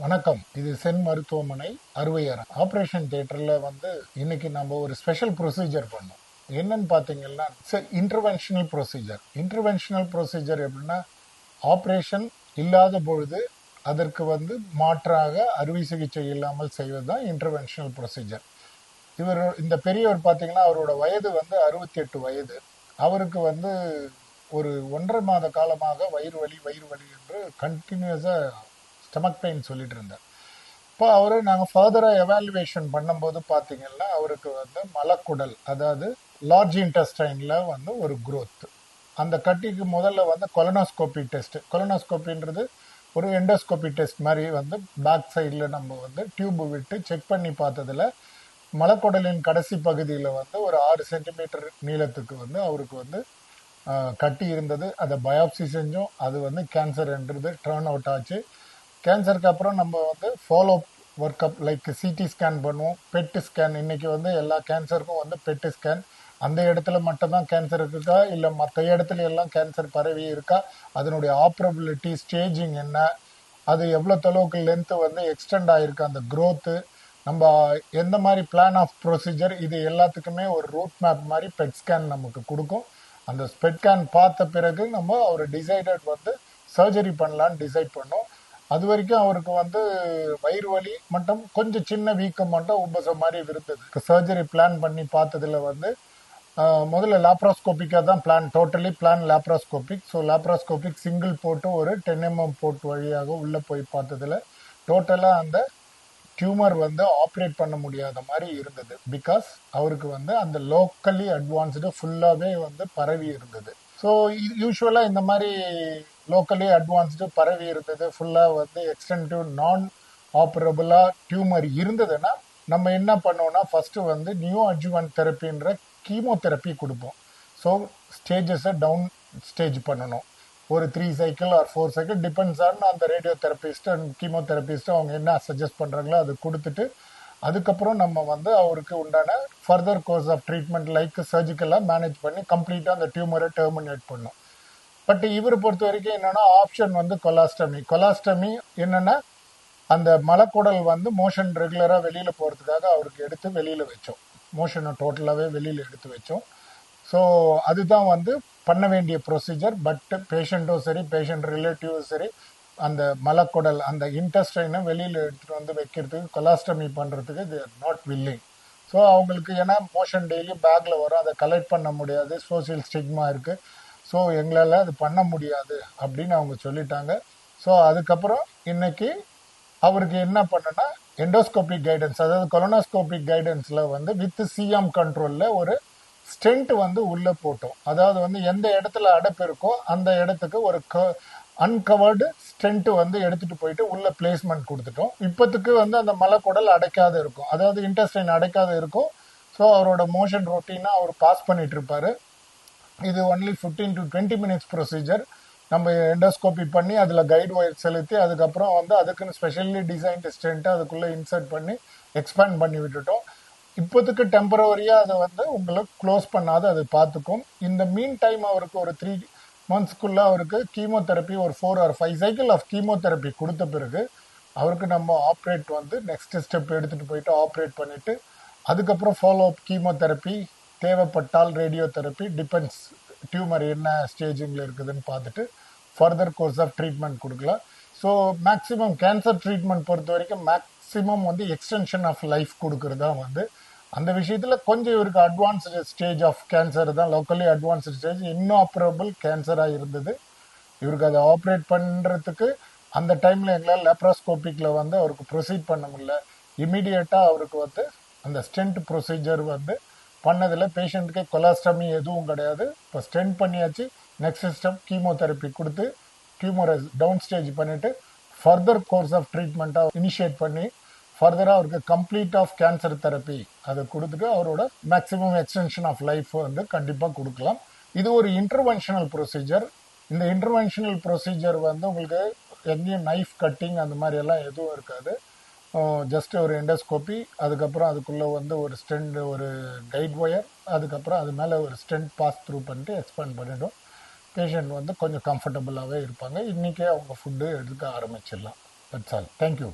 வணக்கம். இது சென் மருத்துவமனை அறுவையறம். ஆபரேஷன் தியேட்டர்ல இன்னைக்கு நம்ம ஒரு ஸ்பெஷல் ப்ரொசீஜர் பண்ணோம். என்னன்னு பாத்தீங்கன்னா இன்டர்வென்ஷனல் ப்ரொசீஜர். இன்டர்வென்ஷனல் ப்ரொசீஜர் எப்படின்னா, ஆபரேஷன் இல்லாத பொழுது அதற்கு மாற்றாக அறுவை சிகிச்சை இல்லாமல் செய்வதுதான் இன்டர்வென்ஷனல் ப்ரொசீஜர். இந்த பெரியவர் பாத்தீங்கன்னா, அவரோட வயது 68 வயது. அவருக்கு ஒரு 1.5 மாத காலமாக வயிறு வலி என்று கண்டினியூஸா ஸ்டமக் பெயின் சொல்லிட்டு இருந்தார். இப்போ நாங்கள் ஃபர்தராக எவாலுவேஷன் பண்ணும்போது பார்த்தீங்கன்னா, அவருக்கு மலக்குடல், அதாவது லார்ஜ் இன்டெஸ்டைனில் ஒரு growth. அந்த கட்டிக்கு முதல்ல கொலனோஸ்கோபி டெஸ்ட். கொலனோஸ்கோபின்றது ஒரு எண்டோஸ்கோபி டெஸ்ட் மாதிரி பேக் சைடில் நம்ம டியூப் விட்டு செக் பண்ணி பார்த்ததுல மலக்குடலின் கடைசி பகுதியில் ஒரு 6 சென்டிமீட்டர் நீளத்துக்கு அவருக்கு கட்டி இருந்தது. அதை பயாப்சி செஞ்சோம். அது கேன்சர்ன்றது டர்ன் அவுட் ஆச்சு. கேன்சருக்கு அப்புறம் நம்ம follow work up like CT scan பண்ணுவோம், பெட் ஸ்கேன். இன்னைக்கு எல்லா கேன்சருக்கும் பெட் ஸ்கேன். அந்த இடத்துல மட்டும்தான் கேன்சர் இருக்கா, இல்லை மற்ற இடத்துல எல்லாம் கேன்சர் பரவி இருக்கா, அதனுடைய ஆப்ரபிலிட்டி, ஸ்டேஜிங் என்ன, அது எவ்வளோ தொலைவுக்கு லென்த்து எக்ஸ்டெண்ட் ஆயிருக்கு, அந்த growth, நம்ம எந்த மாதிரி பிளான் ஆஃப் ப்ரொசீஜர், இது எல்லாத்துக்குமே ஒரு ரூட் மேப் மாதிரி பெட் ஸ்கேன் நமக்கு கொடுக்கும். அந்த பெட் ஸ்கேன் பார்த்த பிறகு நம்ம அவர் டிசைடட் சர்ஜரி பண்ணலான்னு டிசைட் பண்ணோம். அது வரைக்கும் அவருக்கு வயிறு வலி மட்டும் கொஞ்சம் சின்ன வீக்கம் மட்டும் உபசம் மாதிரி இருந்தது. சர்ஜரி பிளான் பண்ணி பார்த்ததுல முதல்ல லாப்ராஸ்கோபிக்காக தான் plan, totally plan laparoscopic. So laparoscopic single போட்டு ஒரு 10 mm போர்ட் வழியாக உள்ளே போய் பார்த்ததுல டோட்டலாக அந்த டியூமர் ஆப்ரேட் பண்ண முடியாத மாதிரி இருந்தது. பிகாஸ் அவருக்கு அந்த லோக்கலி அட்வான்ஸ்டு ஃபுல்லாகவே பரவி இருந்தது. ஸோ யூஸ்வலாக இந்த மாதிரி லோக்கலி அட்வான்ஸ்டு பரவி இருந்தது, ஃபுல்லாக எக்ஸ்டென்டிவ் நான் ஆப்ரபிளாக டியூமர் இருந்ததுன்னா நம்ம என்ன பண்ணோம்னா, ஃபர்ஸ்ட் நியூ அட்ஜுவன்ட் தெரப்பின்ற கீமோதெரப்பி கொடுப்போம். ஸோ ஸ்டேஜஸை டவுன் ஸ்டேஜ் பண்ணணும். ஒரு 3 cycle or 4 cycle depends on அந்த ரேடியோ தெரப்பிஸ்ட் அண்ட் கீமோதெரபிஸ்ட் அவங்க என்ன சஜஸ்ட் பண்ணுறாங்களோ அது கொடுத்துட்டு, அதுக்கப்புறம் நம்ம அவருக்கு உண்டான further course of treatment like சர்ஜிக்கலாக மேனேஜ் பண்ணி கம்ப்ளீட்டாக அந்த டியூமரை டெர்மினேட் பண்ணும். பட் இவரை பொறுத்த வரைக்கும் என்னன்னா, ஆப்ஷன் கொலாஸ்டமி. கொலாஸ்டமி என்னன்னா, அந்த மலக்குடல் மோஷன் ரெகுலராக வெளியில் போகிறதுக்காக அவருக்கு எடுத்து வெளியில் வச்சோம். மோஷனை டோட்டலாகவே வெளியில் எடுத்து வச்சோம். ஸோ அதுதான் பண்ண வேண்டிய ப்ரொசீஜர். பட் பேஷண்ட்டும் சரி, பேஷண்ட் ரிலேட்டிவும் சரி, அந்த மலக்குடல், அந்த இன்டெஸ்டைனை வெளியில் எடுத்துகிட்டு வைக்கிறதுக்கு, கொலாஸ்டமி பண்ணுறதுக்கு they are not willing. So அவங்களுக்கு ஏன்னா மோஷன் டெய்லி பேக்கில் வரும், அதை கலெக்ட் பண்ண முடியாது, சோசியல் ஸ்டிக்மா இருக்குது. ஸோ எங்களால் அது பண்ண முடியாது அப்படின்னு அவங்க சொல்லிட்டாங்க. ஸோ அதுக்கப்புறம் இன்னைக்கு அவருக்கு என்ன பண்ணனா, எண்டோஸ்கோபிக் கைடன்ஸ், அதாவது கொலனோஸ்கோபிக் கைடன்ஸில் வித் சிஎம் கண்ட்ரோலில் ஒரு ஸ்டென்ட் உள்ளே போட்டோம். அதாவது எந்த இடத்துல அடைப்பு இருக்கோ அந்த இடத்துக்கு ஒரு அன்கவர்டு ஸ்டென்ட் எடுத்துட்டு போயிட்டு உள்ள பிளேஸ்மெண்ட் கொடுத்துட்டோம். இப்போத்துக்கு அந்த மலக்குடல் அடைக்காத இருக்கும், அதாவது இன்டெஸ்டைன் அடைக்காத இருக்கும். ஸோ அவரோட மோஷன் ரொட்டீனா அவர் பாஸ் பண்ணிட்டு இருப்பாரு. இது ஒன்லி 15 to 20 minutes ப்ரொசீஜர். நம்ம எண்டோஸ்கோபி பண்ணி அதில் கைடு ஒயர் செலுத்தி அதுக்கப்புறம் அதுக்குன்னு ஸ்பெஷலி டிசைன்டு ஸ்டென்ட்டை அதுக்குள்ளே இன்சர்ட் பண்ணி எக்ஸ்பேண்ட் பண்ணி விட்டுட்டோம். இப்போதுக்கு டெம்பரவரியாக அதை உங்களுக்கு க்ளோஸ் பண்ணாத அது பார்த்துக்கும். இந்த மீன் டைம் அவருக்கு ஒரு 3 monthsக்குள்ளே அவருக்கு கீமோதெரப்பி ஒரு 4 or 5 cycle ஆஃப் கீமோதெரப்பி கொடுத்த பிறகு அவருக்கு நம்ம ஆப்ரேட் நெக்ஸ்ட் ஸ்டெப் எடுத்துகிட்டு போயிட்டு ஆப்ரேட் பண்ணிவிட்டு அதுக்கப்புறம் ஃபாலோ அப் கீமோதெரப்பி, தேவைப்பட்டால் ரேடியோ தெரப்பி, டிபெண்ட்ஸ் டியூமர் என்ன ஸ்டேஜிங்கில் இருக்குதுன்னு பார்த்துட்டு ஃபர்தர் கோர்ஸ் ஆஃப் ட்ரீட்மெண்ட் கொடுக்கலாம். ஸோ மேக்ஸிமம் கேன்சர் ட்ரீட்மெண்ட் பொறுத்த வரைக்கும் மேக்ஸிமம் எக்ஸ்டென்ஷன் ஆஃப் லைஃப் கொடுக்கறது தான் அந்த விஷயத்தில் கொஞ்சம் இவருக்கு அட்வான்ஸ்டு ஸ்டேஜ் ஆஃப் கேன்சர் தான், லோக்கலி அட்வான்ஸ்டு ஸ்டேஜ், இன்ஆப்ரபிள் கேன்சராக இருந்தது. இவருக்கு அதை ஆப்ரேட் பண்ணுறதுக்கு அந்த டைமில் எங்களால் லேப்ராஸ்கோபிக்கில் அவருக்கு ப்ரொசீட் பண்ண முடியல. இமீடியட்டாக அவருக்கு அந்த ஸ்டென்ட் ப்ரொசீஜர் பண்ணதில் பேஷண்ட்டுக்கு கொலாஸ்டமி எதுவும் கிடையாது. இப்போ ஸ்டென்ட் பண்ணியாச்சு. நெக்ஸ்ட் ஸ்டெப் கீமோதெரப்பி கொடுத்து டியூமரை டவுன் ஸ்டேஜ் பண்ணிவிட்டு ஃபர்தர் கோர்ஸ் ஆஃப் ட்ரீட்மெண்ட்டாக இனிஷியேட் பண்ணி ஃபர்தராக அவருக்கு கம்ப்ளீட் ஆஃப் கேன்சர் தெரப்பி அதை கொடுத்துட்டு அவரோட மேக்ஸிமம் எக்ஸ்டென்ஷன் ஆஃப் லைஃப் கண்டிப்பாக கொடுக்கலாம். இது ஒரு இன்டர்வென்ஷனல் ப்ரொசீஜர். இந்த இன்டர்வென்ஷனல் ப்ரொசீஜர் உங்களுக்கு எங்கேயும் நைஃப் கட்டிங் அந்த மாதிரி எல்லாம் எதுவும் இருக்காது. ஜஸ்ட் ஒரு எண்டோஸ்கோபி, அதுக்கப்புறம் அதுக்குள்ளே ஒரு ஸ்டென்ட், ஒரு கைட் ஒயர், அதுக்கப்புறம் அது மேலே ஒரு ஸ்டென்ட் பாஸ் த்ரூ பண்ணிட்டு எக்ஸ்பேண்ட் பண்ணிவிடும். பேஷண்ட் கொஞ்சம் கம்ஃபர்டபுளாகவே இருப்பாங்க. இன்றைக்கே அவங்க ஃபுட்டு எடுக்க ஆரம்பிச்சிடலாம். That's all. தேங்க்யூ.